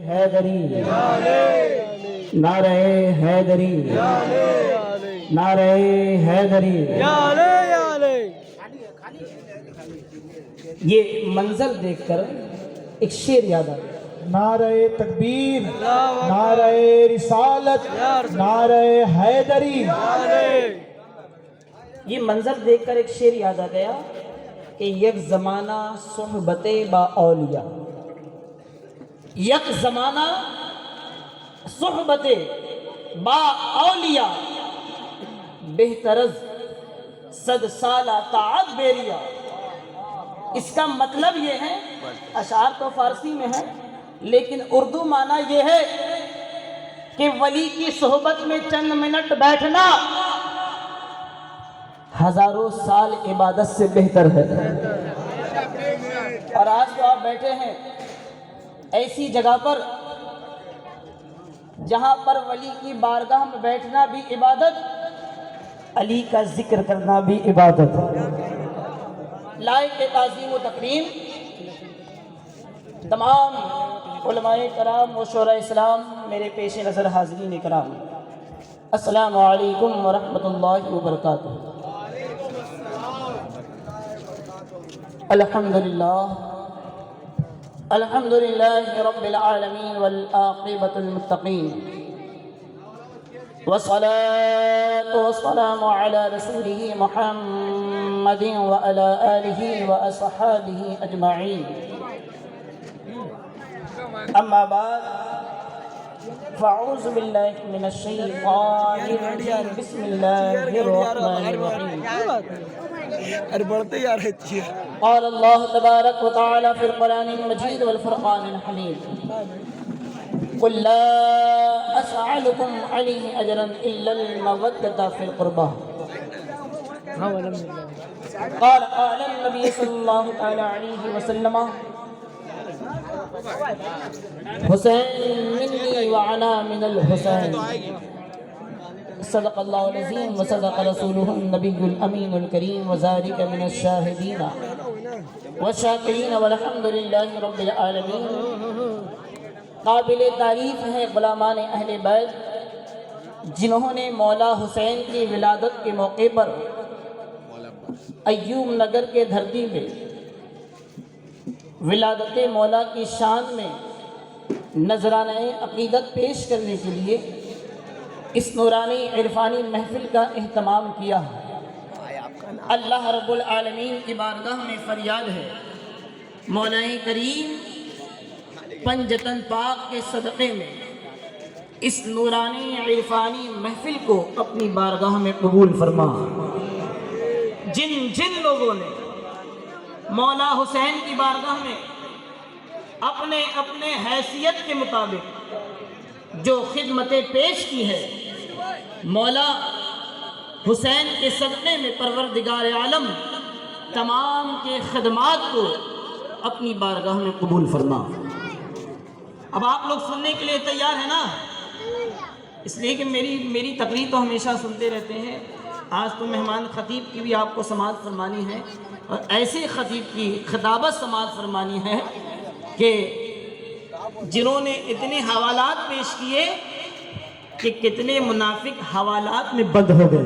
حیدری، نعرہ حیدری، نعرہ حیدری۔ یہ منظر دیکھ کر ایک شعر یاد آ گیا، نعرہ تکبیر، نعرہ رسالت، نعرہ حیدری۔ یہ منظر دیکھ کر ایک شعر یاد آ گیا کہ یک زمانہ صحبت با اولیاء، یک زمانہ صحبت با اولیاء، بہترز صد سالہ طاعت بیریا۔ اس کا مطلب یہ ہے، اشعار تو فارسی میں ہے لیکن اردو معنی یہ ہے کہ ولی کی صحبت میں چند منٹ بیٹھنا ہزاروں سال عبادت سے بہتر ہے۔ اور آج تو آپ بیٹھے ہیں ایسی جگہ پر جہاں پر ولی کی بارگاہ میں بیٹھنا بھی عبادت، علی کا ذکر کرنا بھی عبادت۔ لائق تعظیم و تکریم تمام علماء کرام و شورا اسلام، میرے پیش نظر حاضرین کرام، السلام علیکم ورحمۃ اللہ وبرکاتہ۔ الحمدللہ رب العالمین والعاقبۃ للمتقین، والصلاة والسلام على رسوله محمد وعلى آله وأصحابه أجمعين، أما بعد فأعوذ بالله من الشيطان الرجيم، بسم الله الرحمن الرحيم۔ قال الله تبارك وتعالى في القرآن المجيد والفرقان الحميد، قل لا أسألكم عليه أجرا إلا المودة في القربى، قال النبي صلى الله عليه وسلم، حسین مني وعنا من الحسین، صدق اللہ العظیم وصدق رسولہ النبی الامین الکریم، وذلک من الشاہدین والشاکرین والحمد للہ رب العالمین۔ قابل تعریف ہے غلامان اہل بیت جنہوں نے مولا حسین کی ولادت کے موقع پر ایوب نگر کے دھرتی پہ ولادت مولا کی شان میں نذرانہ عقیدت پیش کرنے کے لیے اس نورانی عرفانی محفل کا اہتمام کیا۔ اللہ رب العالمین کی بارگاہ میں فریاد ہے، مولا کریم پنجتن پاک کے صدقے میں اس نورانی عرفانی محفل کو اپنی بارگاہ میں قبول فرما۔ جن لوگوں نے مولا حسین کی بارگاہ میں اپنے حیثیت کے مطابق جو خدمتیں پیش کی ہے، مولا حسین کے صدقے میں پروردگار عالم تمام کے خدمات کو اپنی بارگاہ میں قبول فرما۔ اب آپ لوگ سننے کے لیے تیار ہیں نا؟ اس لیے کہ میری تقریر تو ہمیشہ سنتے رہتے ہیں، آج تو مہمان خطیب کی بھی آپ کو سماعت فرمانی ہے، اور ایسے خطیب کی خطابت سماعت فرمانی ہے کہ جنہوں نے اتنے حوالات پیش کیے کہ کتنے منافق حوالات میں بند ہو گئے۔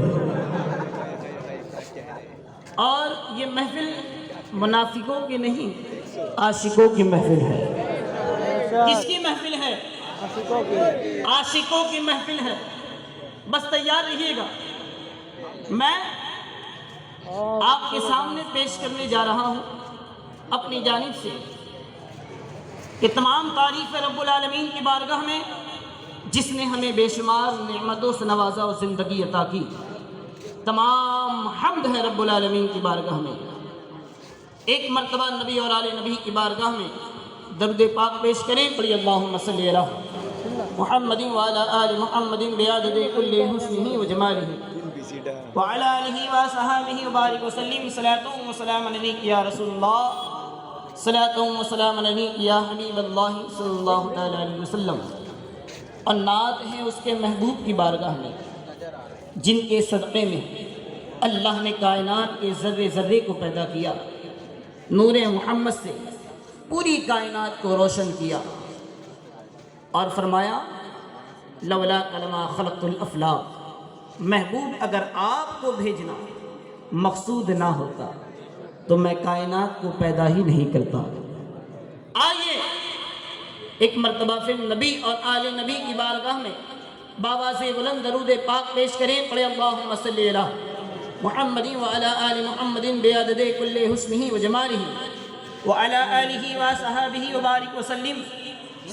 اور یہ محفل منافقوں کی نہیں، عاشقوں کی محفل ہے۔ کس کی محفل ہے؟ عاشقوں کی محفل ہے۔ بس تیار رہیے گا، میں آپ کے سامنے پیش کرنے جا رہا ہوں اپنی جانب سے کہ تمام تعریف رب العالمین کی بارگاہ میں جس نے ہمیں بے شمار نعمتوں سے نوازا اور زندگی عطا کی، تمام حمد ہے رب العالمین کی بارگاہ میں۔ ایک مرتبہ نبی اور آل نبی کی بارگاہ میں درود پاک پیش کریں، پڑھی اللہم صلی علی محمد وعلی آل محمد بعدد کل حسنہ وجمالہ وعلی آلہ وصحبہ وبارک وسلم، صلاۃ و سلام علیک یا رسول اللہ، صلاۃ و سلام علیک یا حبیب اللہ صلی اللہ تعالی علیہ وسلم۔ اور نعت ہے اس کے محبوب کی بارگاہ میں جن کے صدقے میں اللہ نے کائنات کے ذرے ذرے کو پیدا کیا، نور محمد سے پوری کائنات کو روشن کیا۔ اور فرمایا لولا کلمہ خلقت الافلاق، محبوب اگر آپ کو بھیجنا مقصود نہ ہوتا تو میں کائنات کو پیدا ہی نہیں کرتا۔ آئیے ایک مرتبہ پھر نبی اور آل نبی کی بارگاہ میں بابا سے بلند درود پاک پیش کریں، پڑھے اللہم صلی علی محمد وعلی آل محمد بعدد کل حسنہ وجمالہ وعلی آلہ وصحابہ وبارک وسلم،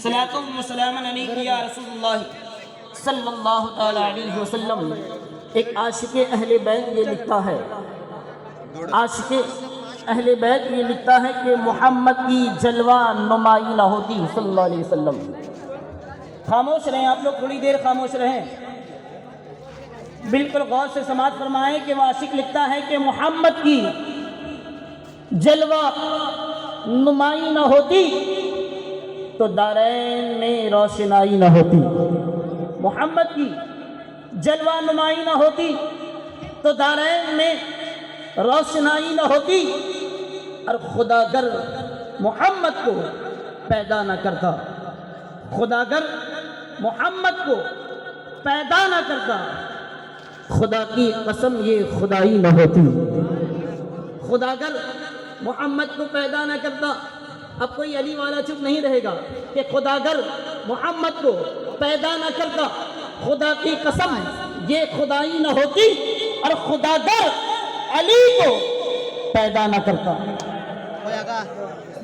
صلاۃ و سلام علیک یا رسول اللہ صلی اللہ تعالی علیہ وسلم۔ ایک عاشق اہل بیت یہ لکھتا ہے، عاشق اہل بیت یہ لکھتا ہے کہ محمد کی جلوہ نمائی نہ ہوتی صلی اللہ علیہ وسلم۔ خاموش رہیں آپ لوگ، تھوڑی دیر خاموش رہیں، بالکل غور سے سماعت فرمائیں کہ وہ عاشق لکھتا ہے کہ محمد کی جلوہ نمائی نہ ہوتی تو دارین میں روشنائی نہ ہوتی، محمد کی جلوہ نمائی نہ ہوتی تو دارین میں روشنائی نہ ہوتی، اور خدا گر محمد کو پیدا نہ کرتا، خدا گر محمد کو پیدا نہ کرتا، خدا کی قسم یہ خدائی نہ ہوتی، خدا گر محمد کو پیدا نہ کرتا۔ اب کوئی علی والا چپ نہیں رہے گا کہ خدا گر محمد کو پیدا نہ کرتا، خدا کی قسم یہ خدائی نہ ہوتی، اور خدا گر علی کو پیدا نہ کرتا۔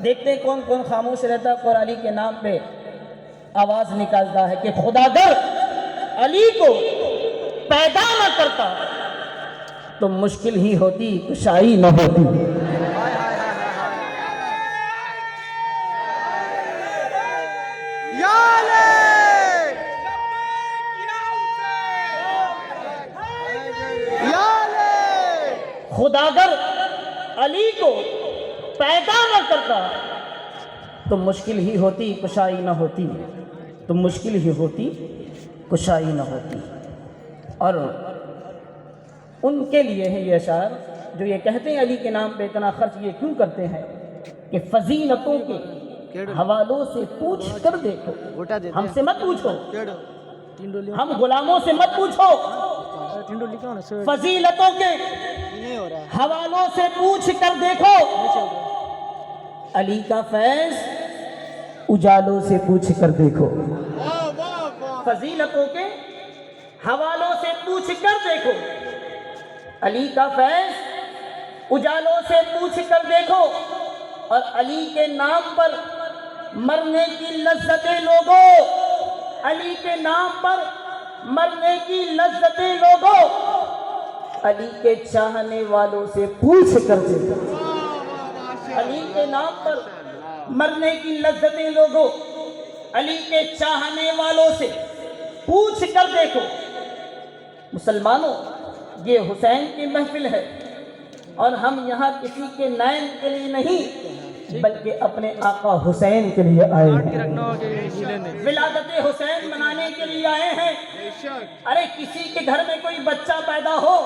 دیکھتے کون کون خاموش رہتا اور علی کے نام پہ آواز نکالتا ہے کہ خدا گر علی کو پیدا نہ کرتا تو مشکل ہی ہوتی، کشائی نہ ہوتی۔ خدا گر علی کو پیدا نہ کرتا تو مشکل ہی ہوتی، کشائی نہ ہوتی، تو مشکل ہی ہوتی، کشائی نہ ہوتی۔ اور ان کے لیے ہے یہ اشعار جو یہ کہتے ہیں علی کے نام پہ اتنا خرچ یہ کیوں کرتے ہیں کہ فضیلتوں کے حوالوں سے پوچھ کر دیکھو، ہم سے مت پوچھو، ہم غلاموں سے مت پوچھو، فضیلتوں کے حوالوں سے پوچھ کر دیکھو، علی کا فیض اجالوں سے پوچھ کر دیکھو، فضیلتوں کے حوالوں سے پوچھ کر دیکھو، علی کا فیض اجالوں سے پوچھ کر دیکھو، اور علی کے نام پر مرنے کی لذتیں لوگوں، علی کے نام پر مرنے کی لذتیں لوگوں، علی کے چاہنے والوں سے پوچھ کر دیکھو، علی کے نام پر مرنے کی لذتیں لوگوں، علی کے چاہنے والوں سے پوچھ کر دیکھو۔ مسلمانوں، یہ حسین کی محفل ہے اور ہم یہاں کسی کے نین کے لیے نہیں بلکہ اپنے آقا حسین کے لیے آئے ہیں، ولادت حسین منانے کے لیے آئے ہیں۔ ارے کسی کے گھر میں کوئی بچہ پیدا ہو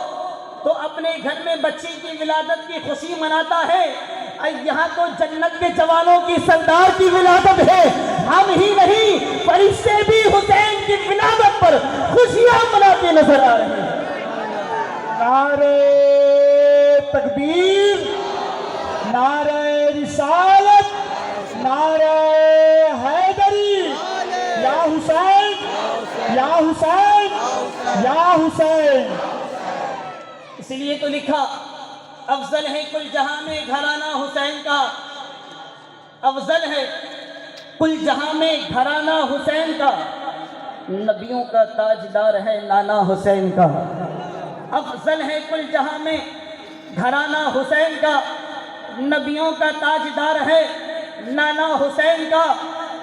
تو اپنے گھر میں بچی کی ولادت کی خوشی مناتا ہے، یہاں تو جنت کے جوانوں کی سردار کی ولادت ہے، ہم ہی نہیں فرشتے بھی حسین کی ولادت پر خوشیاں مناتے نظر آ رہے ہیں۔ نعرہ تکبیر، نعرہ رسالت، نعرہ حیدری، یا حسین یا حسین یا حسین۔ اسی لیے تو لکھا افضل ہے کل جہاں میں گھرانہ حسین کا، افضل ہے کل جہاں میں گھرانہ حسین کا، نبیوں کا تاجدار ہے نانا حسین کا، افضل ہے کل جہاں میں گھرانہ حسین کا، نبیوں کا تاجدار ہے نانا حسین کا،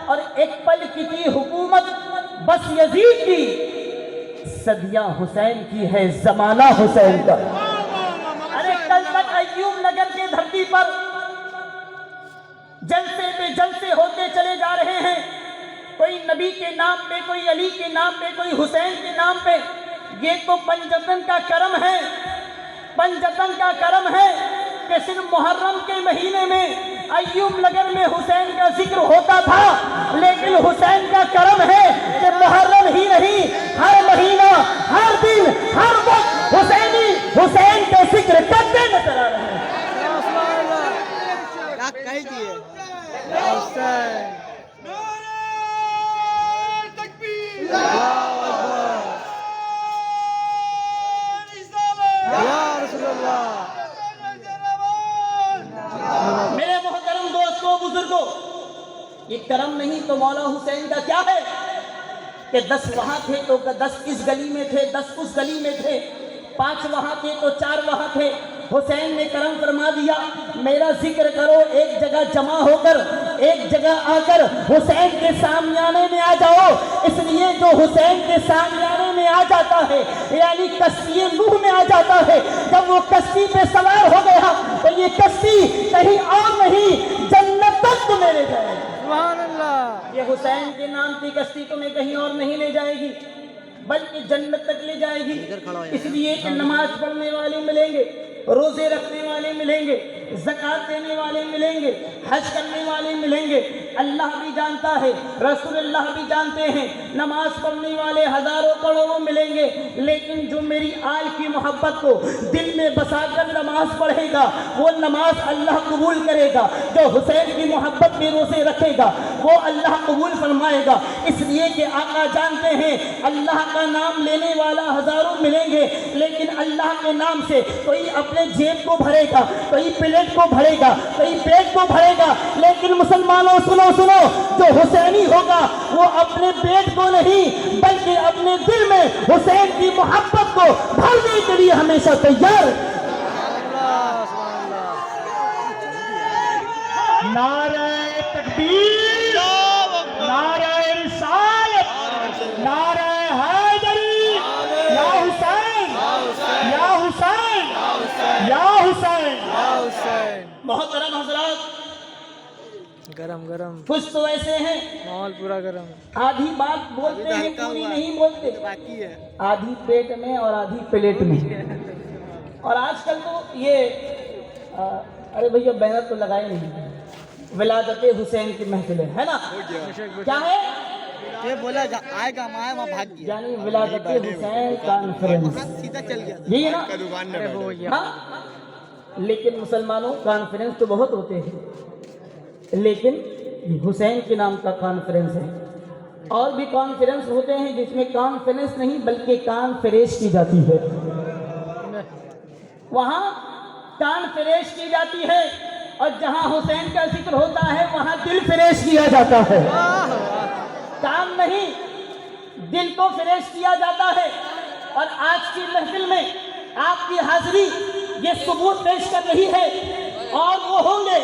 اور ایک پل کی تھی حکومت بس یزید کی، صدیاں حسین کی ہے زمانہ حسین کا۔ ارے کل تک ایوب نگر کے دھرتی پر جلسے پہ جلسے ہوتے چلے جا رہے ہیں، کوئی نبی کے نام پہ، کوئی علی کے نام پہ، کوئی حسین کے نام پہ، یہ تو پنجتن کا کرم ہے، پنجتن کا کرم ہے کہ صرف محرم کے مہینے میں ایوب نگر میں حسین کا ذکر ہوتا تھا، لیکن حسین کا کرم ہے مولا حسین کا کیا ہے کہ 10 وہاں تھے تو 10 اس گلی میں تھے، 10 اس گلی میں تھے، 5 وہاں تھے تو 4 وہاں تھے۔ حسین نے کرم فرما دیا میرا ذکر کرو، ایک جگہ جمع ہو کر، ایک جگہ آ کر حسین کے سامیانے میں آ جاؤ۔ اس لیے جو حسین کے سامیانے میں آ جاتا ہے یعنی کشتی نوح میں آ جاتا ہے، جب وہ کشتی پہ سوار ہو گیا تو یہ کشتی کہیں اور نہیں جنت تک تمہیں لے جائے گی۔ سبحان اللہ۔ یہ حسین کے نام کی کشتی تمہیں کہیں اور نہیں لے جائے گی بلکہ جنت تک لے جائے گی۔ اس لیے کہ نماز پڑھنے والے ملیں گے، روزے رکھنے والے ملیں گے، زکوٰۃ دینے والے ملیں گے، حج کرنے والے ملیں گے۔ اللہ بھی جانتا ہے، رسول اللہ بھی جانتے ہیں، نماز پڑھنے والے ہزاروں کروڑوں ملیں گے، لیکن جو میری آل کی محبت کو دل میں بسا کر نماز پڑھے گا وہ نماز اللہ قبول کرے گا۔ جو حسین کی محبت میں روزے رکھے گا وہ اللہ قبول فرمائے گا۔ اس لیے کہ آقا جانتے ہیں اللہ کا نام لینے والا ہزاروں ملیں گے، لیکن اللہ کے نام سے کوئی اپنے جیب کو بھرے گا، کوئی پلیٹ کو بھرے گا، کوئی پیٹ کو بھرے گا، لیکن مسلمانوں سنو سنو، جو حسینی ہوگا وہ اپنے پیٹ کو نہیں بلکہ اپنے دل میں حسین کی محبت کو بھرنے کے لیے ہمیشہ تیار ہے۔ نعرہ تکبیر، نعرہ رسالت، نعرہ حیدری، یا حسین یا حسین یا حسین۔ محترم حضرات، گرم گرم کچھ تو ایسے ہیں ماحول پورا گرم ہے۔ آدھی بات بولتے ہیں پوری نہیں بولتے، باقی ہے آدھی پیٹ میں اور آدھی پلیٹ میں۔ اور آج کل تو یہ ارے بھیا بینر تو لگائے نہیں، ولادت حسین کی محفل ہے نا، کیا ہے یہ بولا آئے گا ہم آئے وہاں بھاگ گیا، یعنی ولادت حسین کانفرنس، سیدھا چل گیا۔ یہی ہے نا۔ ہاں، لیکن مسلمانوں کانفرنس تو بہت ہوتے ہیں، لیکن حسین کے نام کا کانفرنس ہے۔ اور بھی کانفرنس ہوتے ہیں جس میں کانفرنس نہیں بلکہ کان فریش کی جاتی ہے، وہاں کان فریش کی جاتی ہے، اور جہاں حسین کا ذکر ہوتا ہے وہاں دل فریش کیا جاتا ہے، کام نہیں دل کو فریش کیا جاتا ہے۔ اور آج کی محفل میں آپ کی حاضری یہ ثبوت پیش کر رہی ہے، اور وہ ہوں گے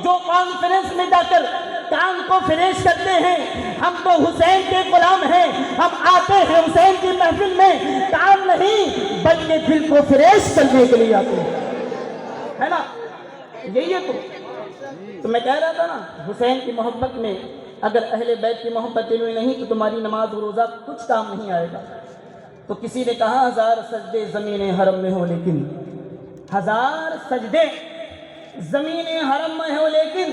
جو کانفرنس میں جا کر کان کو فریش کرتے ہیں۔ ہم تو حسین کے غلام ہیں، ہم آتے ہیں حسین کی محفل میں کام نہیں بلکہ دل کو فریش کرنے کے لیے آتے ہیں، ہے نا؟ یہی ہے تو میں کہہ رہا تھا نا، حسین کی محبت میں اگر اہل بیت کی محبت دل میں نہیں تو تمہاری نماز و روزہ کچھ کام نہیں آئے گا۔ تو کسی نے کہا 1000 سجدے زمین حرم میں ہو، لیکن 1000 سجدے زمین حرم میں ہو لیکن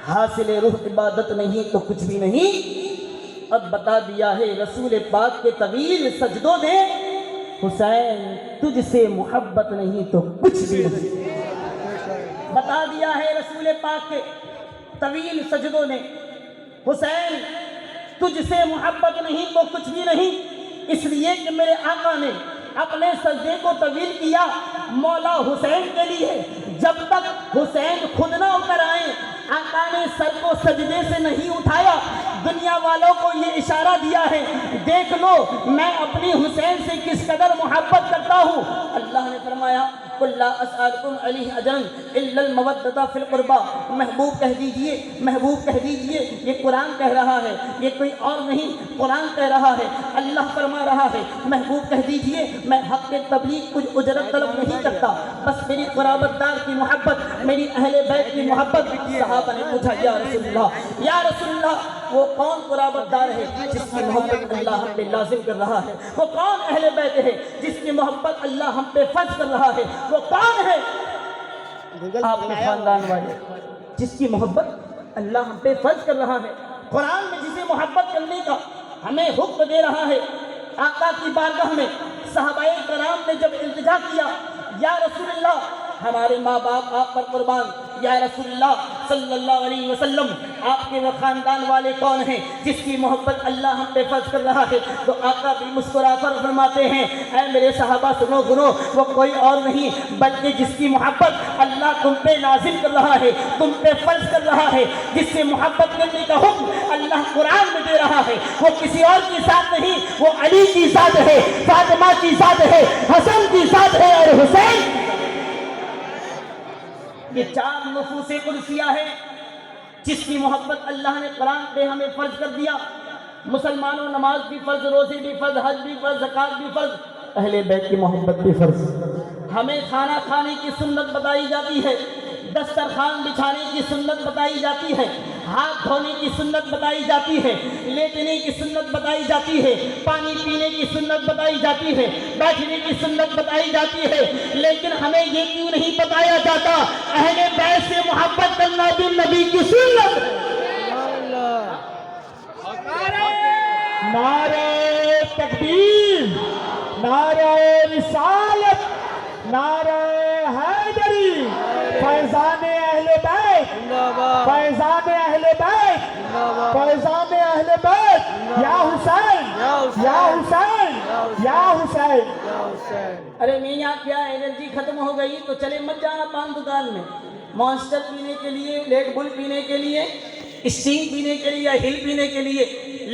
حاصل روح عبادت نہیں تو کچھ بھی نہیں۔ اب بتا دیا ہے رسول پاک کے طویل سجدوں نے، حسین تجھ سے محبت نہیں تو کچھ بھی نہیں۔ بتا دیا ہے رسول پاک کے طویل سجدوں نے، حسین تجھ سے محبت نہیں تو کچھ بھی نہیں۔ اس لیے کہ میرے آقا نے اپنے سجدے کو طویل کیا مولا حسین کے لیے، جب تک حسین خود نہ اتر آئے آقا نے سر کو سجدے سے نہیں اٹھایا۔ دنیا والوں کو یہ اشارہ دیا ہے دیکھ لو میں اپنی حسین سے کس قدر محبت کرتا ہوں۔ اللہ نے فرمایا قُلْ لَا أَسْأَلُكُمْ عَلَيْهِ أَجْرًا إِلَّا الْمَوَدَّةَ فِي الْقُرْبَى، محبوب کہہ دیجئے یہ قرآن کہہ رہا ہے، یہ کوئی اور نہیں، قرآن کہہ رہا ہے، اللہ فرما رہا ہے۔ محبوب کہہ دیجئے میں حق کے تبلیغ کچھ اجرت طلب نہیں کرتا، بس میری قرابت دار کی محبت، میری اہل بیت کی محبت۔ صحابہ نے پوچھا یا رسول اللہ، یا رسول اللہ وہ کون قرابت دار ہے جس کی محبت اللہ ہم پہ لازم کر رہا ہے؟ وہ کون اہل بیت ہے جس کی محبت اللہ ہم پہ فرض کر رہا ہے؟ وہ کون ہے؟ آپ کے خاندان والے جس کی محبت اللہ ہم پہ فرض کر رہا ہے، قرآن میں جسے محبت کرنے کا ہمیں حکم دے رہا ہے۔ آقا کی بارگاہ میں صحابہ کرام نے جب التجا کیا یا رسول اللہ ہمارے ماں باپ آپ پر قربان، یا رسول اللہ صلی اللہ علیہ وسلم آپ کے وہ خاندان والے کون ہیں جس کی محبت اللہ ہم پہ فرض کر رہا ہے؟ تو آقا بھی مسکرا کر فرماتے ہیں اے میرے صحابہ سنو گنو، وہ کوئی اور نہیں بلکہ جس کی محبت اللہ تم پہ لازم کر رہا ہے، تم پہ فرض کر رہا ہے، جس سے محبت کرنے کا حکم اللہ قرآن میں دے رہا ہے، وہ کسی اور کی ذات نہیں، وہ علی کی ذات ہے، فاطمہ کی ذات ہے، حسن کی ذات ہے اور حسین۔ یہ چار نفوس قدسیہ ہے جس کی محبت اللہ نے قرآن پہ ہمیں فرض کر دیا۔ مسلمانوں نماز بھی فرض، روزے بھی فرض، حج بھی فرض، زکوٰۃ بھی فرض، اہل بیت کی محبت بھی فرض۔ ہمیں کھانا کھانے کی سنت بتائی جاتی ہے، دسترخوان بچھانے کی سنت بتائی جاتی ہے، ہاتھ دھونے کی سنت بتائی جاتی ہے، لیٹنے کی سنت بتائی جاتی ہے، پانی پینے کی سنت بتائی جاتی ہے، بیٹھنے کی سنت بتائی جاتی ہے، لیکن ہمیں یہ کیوں نہیں بتایا جاتا اہل بیت سے محبت کرنا بھی نبی کی سنت ہے۔ نعرہ تکبیر، نعرہ رسالت، نعرہ حیدری، فیضان اہل بیت، فیضان اہل بیت، فیضان اہل بیت، یا حسین یا حسین یا حسین۔ ارے میاں کیا انرجی ختم ہو گئی تو چلے مت جانا پان دکان میں، مانسٹر پینے کے لیے، ریڈ بل پینے کے لیے، اسٹنگ پینے کے لیے، ہل پینے کے لیے۔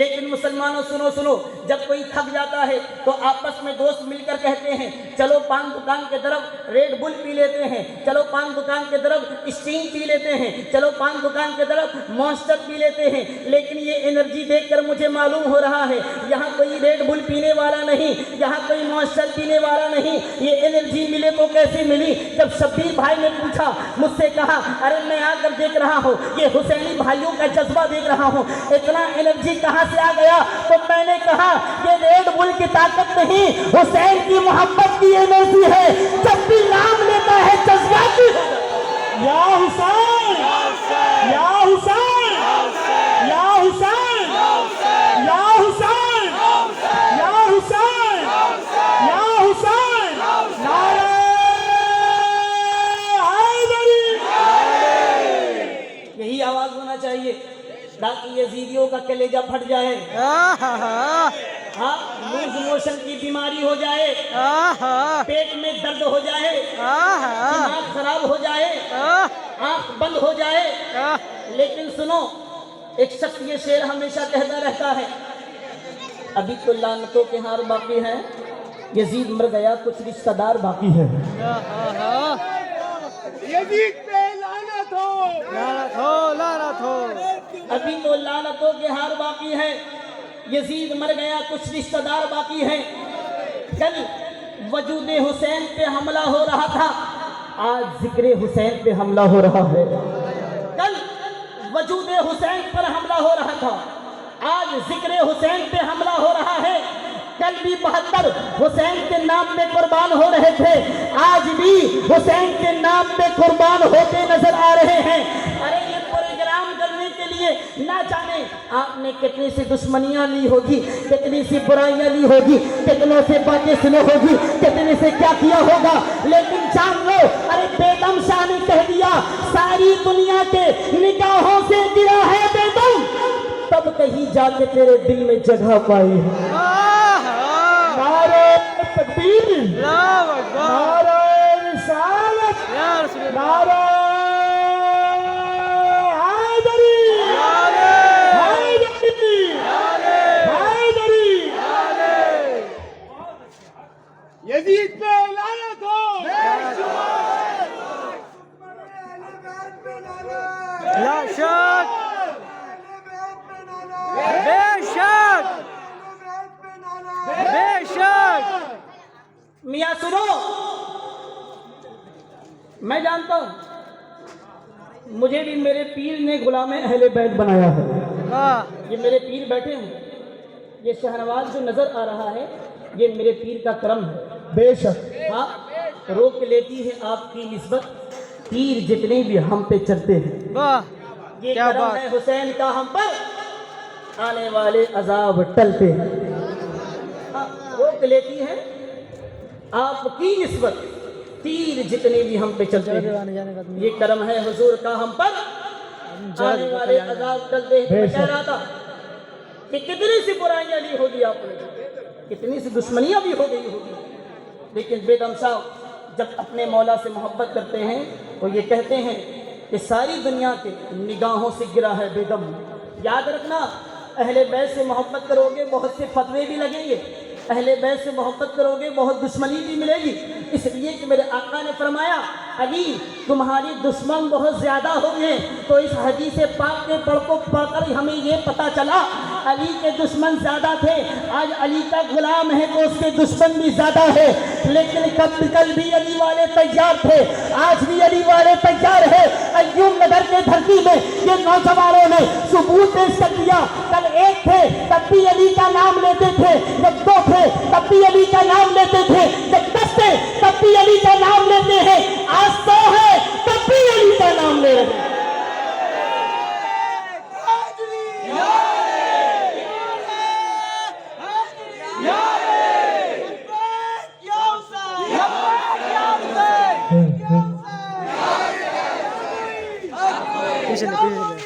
لیکن مسلمانوں سنو، جب کوئی تھک جاتا ہے تو آپس میں دوست مل کر کہتے ہیں چلو پان دکان کے طرف ریڈ بل پی لیتے ہیں، چلو پان دکان کے طرف اسٹنگ پی لیتے ہیں، چلو پان دکان کے طرف مانسٹر پی لیتے ہیں۔ لیکن یہ انرجی دیکھ کر مجھے معلوم ہو رہا ہے یہاں کوئی ریڈ بل پینے والا نہیں، یہاں کوئی مانسٹر پینے والا نہیں۔ یہ انرجی ملے تو کیسے ملی؟ جب شبیر بھائی نے پوچھا، مجھ سے کہا ارے میں آ کر دیکھ رہا ہوں یہ حسینی بھائیوں کا جذبہ دیکھ رہا ہوں، اتنا انرجی کہاں سے آ گیا؟ تو میں نے کہا یہ ریڈ بل کی طاقت نہیں، حسین کی محبت کی انرجی ہے، جب بھی نام لیتا ہے جذباتی ہو۔ یا حسین یا حسین یا حسین یا حسین یا حسین یا حسین، نعرہ حیدری۔ یہی آواز ہونا چاہیے تاکہ یزیدیوں کا کلیجہ پھٹ جائے، ہاں لوز موشن کی بیماری ہو جائے، پیٹ میں درد ہو جائے، دماغ خراب ہو جائے، آنکھ بند ہو جائے۔ لیکن سنو، ایک شخص یہ شعر ہمیشہ کہتا رہتا ہے ابھی تو لعنتوں کے ہار باقی ہیں، یزید مر گیا کچھ رشتہ دار باقی ہے۔ یزید پہ لعنت ہو، لعنت ہو، لعنت ہو۔ ابھی تو لعنتوں کے ہار باقی ہیں، یزید مر گیا کچھ رشتہ دار باقی ہیں۔ کل وجود حسین پہ حملہ ہو رہا تھا، آج ذکر حسین پہ حملہ ہو رہا ہے۔ کل وجود حسین پر حملہ ہو رہا تھا، آج ذکر حسین پہ حملہ ہو رہا ہے۔ کل بھی 72 حسین کے نام پہ قربان ہو رہے تھے، آج بھی حسین کے نام پہ قربان ہوتے نظر آ رہے ہیں۔ ارے یہ پروگرام کرنے کے لیے نہ جانے آپ نے کتنی سی دشمنیاں لی ہوگی، کتنی سی برائیاں لی ہوگی، کتنوں سے باتیں سنی ہوگی، کتنے سے کیا کیا ہوگا، لیکن جان لو ارے بیدم شاہ نے کہہ دیا ساری دنیا کے نگاہوں سے گرا ہے بیدم، تب کہیں جا کے تیرے دل میں جگہ پائی ہے۔ نعرہ تکبیر، نعرہ رسالت، نعرہ حیدری، حیدری، حیدری۔ یزید پہ لعنت ہو، لا شک، بے شک، بے شک۔ میاں سنو، میں جانتا ہوں مجھے بھی میرے پیر نے غلام اہل بیت بنایا ہے۔ یہ میرے پیر بیٹھے ہیں، یہ شہنواز جو نظر آ رہا ہے یہ میرے پیر کا کرم ہے۔ بے شک۔ ہاں روک لیتی ہے آپ کی نسبت پیر جتنے بھی ہم پہ چلتے ہیں، یہ کرم ہے حسین کا ہم پر، آنے والے عذاب ٹلتے ہیں۔ ہاں روک لیتی ہے آپ کی نسبت تیر جتنے بھی ہم پہ چلتے ہیں، یہ کرم ہے حضور کا ہم پر، آنے والے عذاب ڈلتے ہیں۔ میں کہہ رہا تھا کہ کتنی سی برائیاں نہیں ہوگی آپ نے، کتنی سی دشمنیاں بھی ہو گئی ہوگی، لیکن بیدم صاحب جب اپنے مولا سے محبت کرتے ہیں تو یہ کہتے ہیں کہ ساری دنیا کے نگاہوں سے گرا ہے بیدم۔ یاد رکھنا، اہل بیت سے محبت کرو گے بہت سے فتوے بھی لگیں گے، اہل بیت سے محبت کرو گے بہت دشمنی بھی ملے گی، اس لیے کہ میرے آقا نے فرمایا علی تمہاری دشمن بہت زیادہ ہوں گے۔ تو اس حدیث پاک کے پڑھ کر ہمیں یہ پتہ چلا علی کے دشمن زیادہ تھے، آج علی کا غلام ہے تو اس کے دشمن بھی زیادہ ہے، لیکن کل بھی علی والے تیار تھے، آج بھی علی والے تیار ہے۔ ایوب نگر کے دھرتی میں یہ نوجوانوں نے ثبوت پیش کر دیا، کل ایک تھے تب بھی علی کا نام لیتے تھے، جب دو تھے تب بھی علی کا نام لیتے تھے، جب 10 تھے تب بھی علی کا نام لیتے ہیں، آج 100 ہے تب بھی علی کا نام لے رہے ہیں۔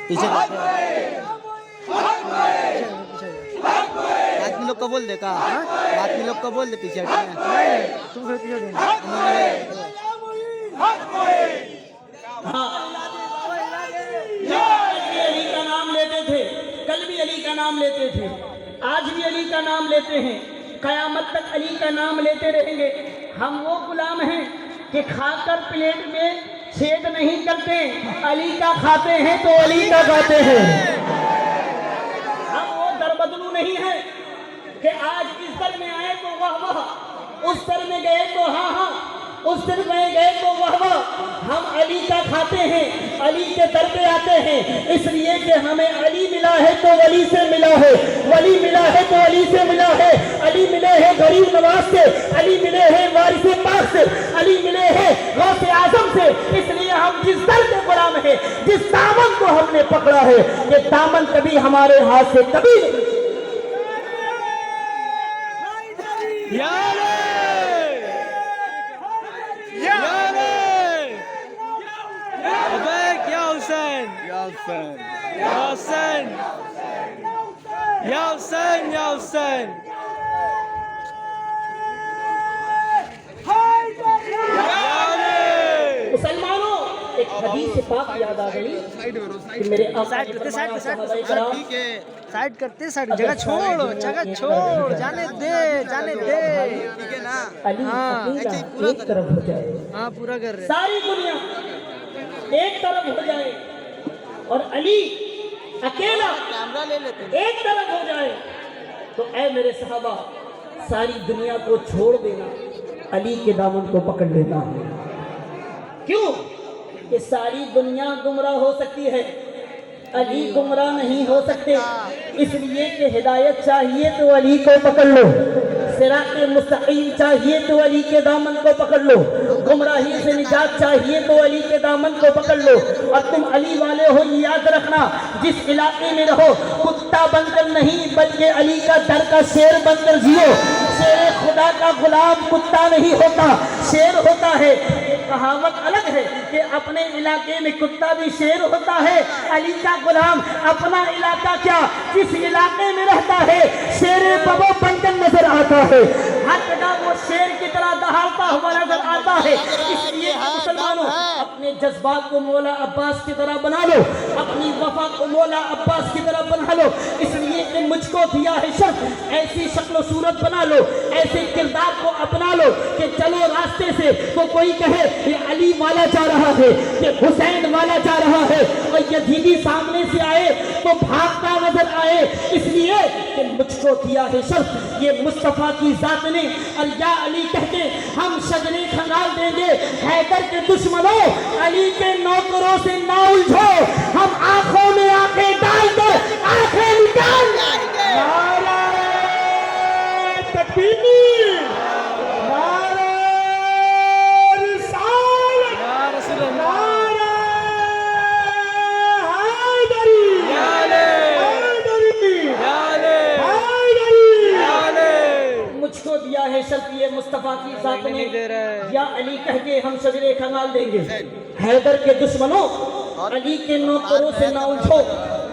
پیچھے آدمی لوگ کو بول دے کا آدمی لوگ کو بول دے پیچھے تم پیچھے علی کا نام لیتے تھے، کل بھی علی کا نام لیتے تھے، آج بھی علی کا نام لیتے ہیں، قیامت تک علی کا نام لیتے رہیں گے۔ ہم وہ غلام ہیں کہ کھا کر پلیٹ میں چھید نہیں کرتے، علی کا کھاتے ہیں تو علی کا کھاتے ہیں۔ ہم وہ دربدلو نہیں ہیں کہ آج اس در میں آئے تو واہ واہ، اس در میں گئے تو ہاں ہاں، اس در میں گئے تو واہ واہ۔ ہم علی کا کھاتے ہیں، علی کے در پہ آتے ہیں، اس لیے کہ ہمیں علی ملا ہے تو ولی سے ملا ہے، ولی ملا ہے تو علی سے ملا ہے، علی ملے ہیں غریب نواز سے، علی ملے ہیں وارث پاک سے، علی ملے ہیں غوث اعظم سے، اس لیے ہم جس در کے غلام ہیں، جس دامن کو ہم نے پکڑا ہے، یہ دامن کبھی ہمارے ہاتھ سے کبھی نہیں۔ مسلمانوں ایک حدیث پاک یاد آ گئی کہ میرے آقا نے فرمایا صحابہ کرام، سائڈ کرتے سائڈ جگہ چھوڑ جانے دے علی اکیلا ایک طرف ہو جائے، ہاں پورا کر رہے ساری دنیا ایک طرف ہو جائے اور علی اکیلا ایک طرف ہو جائے تو اے میرے صحابہ ساری دنیا کو چھوڑ دینا، علی کے دامن کو پکڑ لینا۔ کیوں کہ ساری دنیا گمراہ ہو سکتی ہے، علی گمراہ نہیں ہو سکتے، اس لیے کہ ہدایت چاہیے تو علی کو پکڑ لو، صراط مستقیم چاہیے تو علی کے دامن کو پکڑ لو، گمراہی سے نجات چاہیے تو علی کے دامن کو پکڑ لو۔ اور تم علی والے ہو یہ یاد رکھنا، جس علاقے میں رہو کتا بن کر نہیں بلکہ علی کا در کا شیر بن کر جیو۔ شیر خدا کا غلام کتا نہیں ہوتا، شیر ہوتا ہے۔ ایک کہاوت الگ ہے کہ اپنے علاقے میں کتا بھی شیر ہوتا ہے، علی کا غلام اپنا علاقہ کیا جس علاقے میں رہتا ہے شیر بابو بن کر نظر آتا ہے، ہر جگہ وہ شیر کی طرح دہاڑتا ہوا نظر آتا ہے۔ اس لیے مسلمانوں اپنے جذبات کو مولا عباس کی طرح بنا لو، اپنی وفا کو مولا عباس کی طرح بنا لو، اس لیے کہ مجھ کو دیا ہے شرف، ایسی شکل و صورت بنا لو، ایسے کردار کو اپنا لو کہ چلو راستے سے تو کوئی کہے کہ علی والا جا رہا ہے، کہ حسین والا جا رہا ہے، اور یزیدی سامنے سے آئے تو بھاگتا نظر آئے، اس لیے کہ مجھ کو دیا ہے شرف یہ مصطفیٰ کی ذات نے۔ اور یا علی کہتے ہم شجرے کھنگال دیں گے، حیدر کے دشمنوں علی کے نوکروں سے نہ الجھو، ہم آنکھوں میں آنکھیں ڈال کر آنکھیں نکال جائیں گے۔ نعرہ تکبیر، نعرہ رسالت، نعرہ حیدری، مجھ کو دیا ہے شرف یہ مصطفیٰ کی ذات نے، یا علی کہہ کے ہم شجرے کھنگال دیں گے، حیدر کے دشمنوں علی کے نوکروں سے نہ الجھو،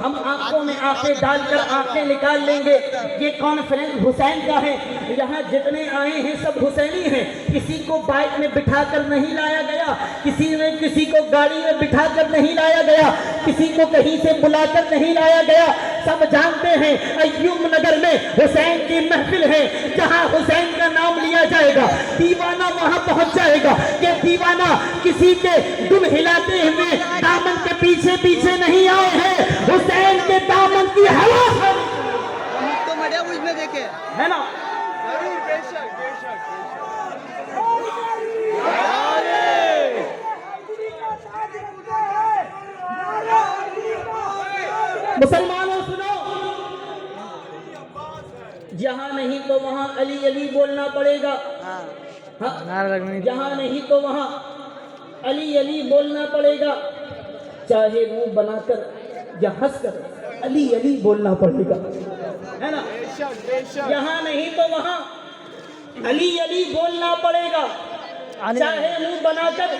ہم آنکھوں میں آنکھیں ڈال کر آنکھیں نکال لیں گے۔ یہ کانفرنس حسین کا ہے، یہاں جتنے آئے ہیں سب حسینی ہیں، کسی کو بائک میں بٹھا کر نہیں لایا گیا، کسی کو گاڑی میں بٹھا کر نہیں لایا گیا، کسی کو کہیں سے بلا کر نہیں لایا گیا۔ سب جانتے ہیں ایوب نگر میں حسین کی محفل ہے، جہاں حسین کا نام لیا جائے گا دیوانہ وہاں پہنچ جائے گا۔ یہ دیوانہ کسی کے دل ہلاتے ہوئے دامن کے پیچھے پیچھے نہیں آئے ہیں، حسین کے دامن کی ہوا ہے تو مڈیا مجھ میں دیکھے ہے نا۔ مسلمانوں سنو، جہاں نہیں تو وہاں علی علی بولنا پڑے گا، جہاں نہیں تو وہاں علی علی بولنا پڑے گا، چاہے منہ بنا کر یا ہنس کر علی علی بولنا پڑے گا، ہے نا۔ یہاں نہیں تو وہاں علی علی بولنا پڑے گا، چاہے منہ بنا کر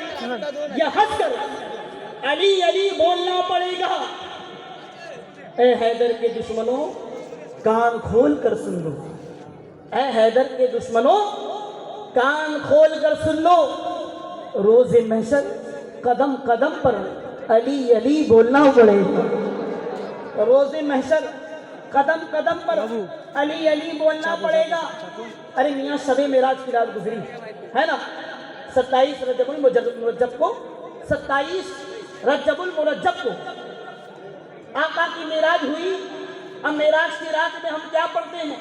یا ہنس کر علی علی بولنا پڑے گا۔ اے حیدر کے دشمنوں کان کھول کر سن لو، اے حیدر کے دشمنوں کان کھول کر سن لو، روز محشر قدم قدم پر علی علی بولنا پڑے گا، روز محشر قدم قدم پر علی علی بولنا پڑے گا۔ ارے میاں شب معراج کی رات گزری ہے نا، 27 رجب المرجب کو 27 رجب المرجب کو آقا کی معراج ہوئی۔ اب معراج کی رات میں ہم کیا پڑھتے ہیں؟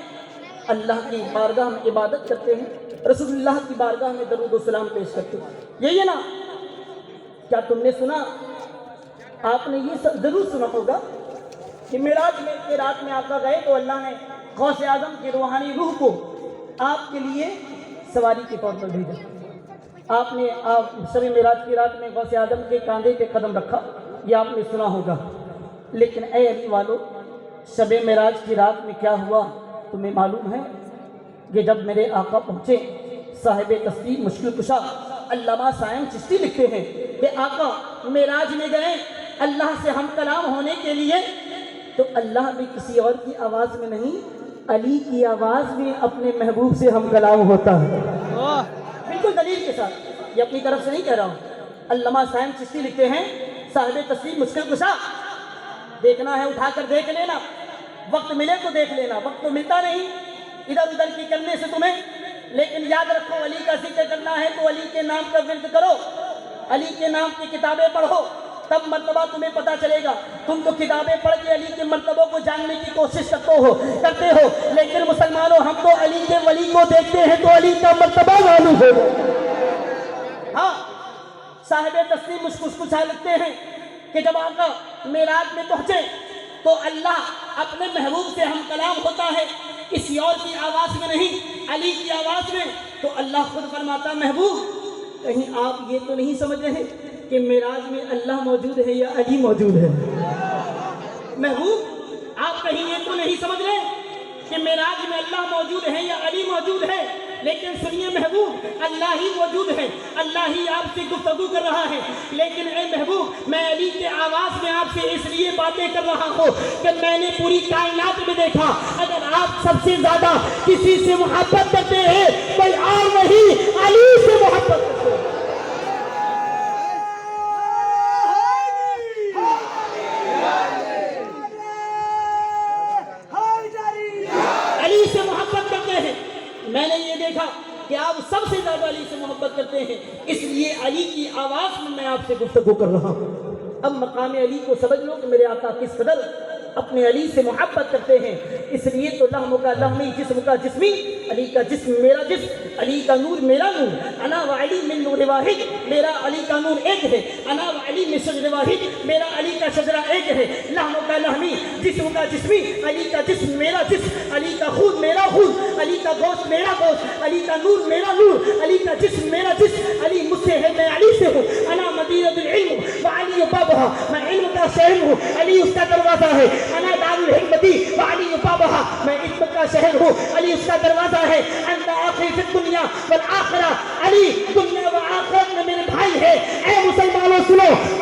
اللہ کی بارگاہ میں عبادت کرتے ہیں، رسول اللہ کی بارگاہ میں درود و سلام پیش کرتے ہیں، یہی ہے نا۔ کیا تم نے سنا؟ آپ نے یہ ضرور سنا ہوگا کہ معراج کی رات میں آقا گئے تو اللہ نے غوث اعظم کی روحانی روح کو آپ کے لیے سواری کے طور پر بھیجا۔ آپ نے شب معراج کی رات میں غوث اعظم کے کاندھے پہ قدم رکھا، یہ آپ نے سنا ہوگا۔ لیکن اے علی والو، شب معراج کی رات میں کیا ہوا تمہیں معلوم ہے؟ کہ جب میرے آقا پہنچے، صاحب تسلیم مشکل کشا علامہ سائم چشتی لکھتے ہیں کہ آقا معراج میں گئے اللہ سے ہم کلام ہونے کے لیے، تو اللہ بھی کسی اور کی آواز میں نہیں، علی کی آواز میں اپنے محبوب سے ہم کلام ہوتا ہے، بالکل دلیل کے ساتھ، یہ اپنی طرف سے نہیں کہہ رہا ہوں۔ علامہ سائم چشتی لکھتے ہیں صاحب تسلیم مشکل کشا، دیکھنا ہے اٹھا کر دیکھ لینا، وقت ملے تو دیکھ لینا، وقت تو ملتا نہیں ادھر ادھر کی کرنے سے تمہیں، لیکن یاد رکھو علی کا ذکر کرنا ہے تو علی کے نام کا ورد کرو، علی کے نام کی کتابیں پڑھو، تب مرتبہ تمہیں پتا چلے گا۔ تم تو کتابیں پڑھ کے علی کے مرتبوں کو جاننے کی کوشش کرتے ہو، لیکن مسلمانوں ہم تو علی کے ولی کو دیکھتے ہیں تو علی کا مرتبہ معلوم ہو۔ ہاں، صاحب تسلیم مسکسکسا لکھتے ہیں کہ جب آقا معراج میں پہنچے تو اللہ اپنے محبوب سے ہم کلام ہوتا ہے، کسی اور کی آواز میں نہیں، علی کی آواز میں۔ تو اللہ خود فرماتا محبوب کہیں آپ یہ تو نہیں سمجھ رہے کہ معراج میں اللہ موجود ہے یا علی موجود ہے؟ محبوب آپ کہیں یہ تو نہیں سمجھ رہے کہ معراج میں اللہ موجود ہے یا علی موجود ہے؟ لیکن سنیے محبوب، اللہ ہی موجود ہے، اللہ ہی آپ سے گفتگو کر رہا ہے، لیکن اے محبوب میں علی کے آواز میں آپ سے اس لیے باتیں کر رہا ہوں کہ میں نے پوری کائنات میں دیکھا، اگر آپ سب سے زیادہ کسی سے محبت کرتے ہیں کوئی اور نہیں، علی سے محبت کرتے ہیں۔ علی سے محبت کرتے ہیں، میں نے یہ دیکھا کہ آپ سب سے زیادہ علی سے محبت کرتے ہیں، اس لیے علی کی آواز میں آپ سے گفتگو کر رہا ہوں۔ اب مقام علی کو سمجھ لو کہ میرے آقا کس قدر اپنے علی سے محبت کرتے ہیں، اس لیے تو لحم کا لحمی، جسم کا جسمی، علی کا جسم میرا جسم، علی کا نور میرا نور، انا و علی من نور واحد، میرا علی کا نور ایک ہے، انا و علی من شجر واحد، میرا علی کا شجرہ ایک ہے، لحم کا لحمی، جسم کا جسمی، علی کا جسم میرا جسم، علی کا خون میرا خون، علی کا گوشت میرا گوشت، علی کا نور میرا نور، علی کا جسم میرا جسم، علی مجھ سے ہے میں علی سے ہوں، انا مدینۃ العلم وعلی بابها، میں علم کا شہر ہوں، علی اس کا دروازہ ہے، انا دار الحکمتی وعلی بابها، میں علم کا شہر ہوں، علی اس کا دروازہ ہے، انت آخری فی الدنیا والآخرہ، علی دنیا و آخرت میں میرے بھائی ہے۔ اے مسلمانوں سنو،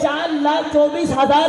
4,24,000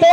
2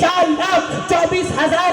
4,24,000